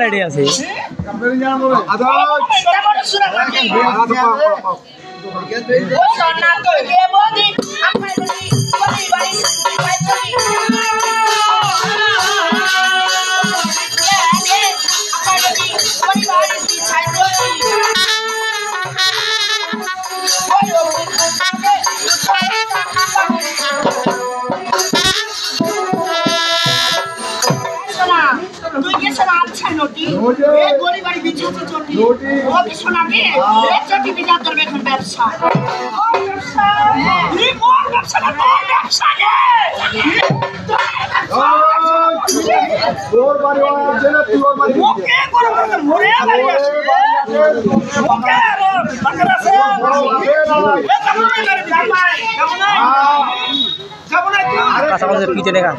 ready আছে পিছে দেখা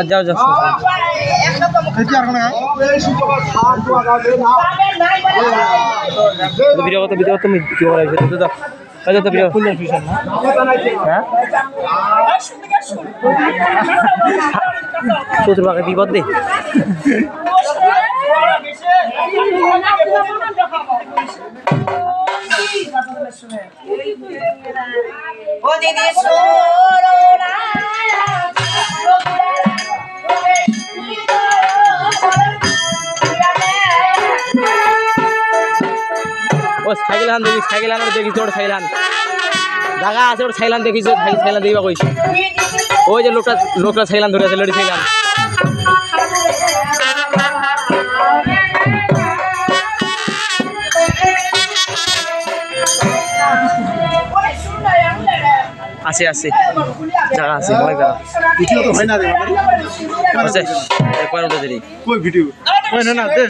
যাও যাও ভিডিও কত তুমি কি করা হয়েছে তো আচ্ছা তো ভিডিও ফুল ফিশন না হ্যাঁ তোর বাকি বিপদ দে ও দিদি সোনা ও সাইকেল আন দেখি সাইকেল আন দেখিস ওর সাইকেল আন জায়গা আছে ওর সাইকেল আন দেখিস সাইকেল আন দিবা কইছি ওই যে লোকটা সাইকেল আন ধরে আছে লড়ি সাইকেল আন আছে আছে জায়গা আছে অনেক জায়গা ভিডিও তো হয় না রে আছে কই ভিডিও কই না না দে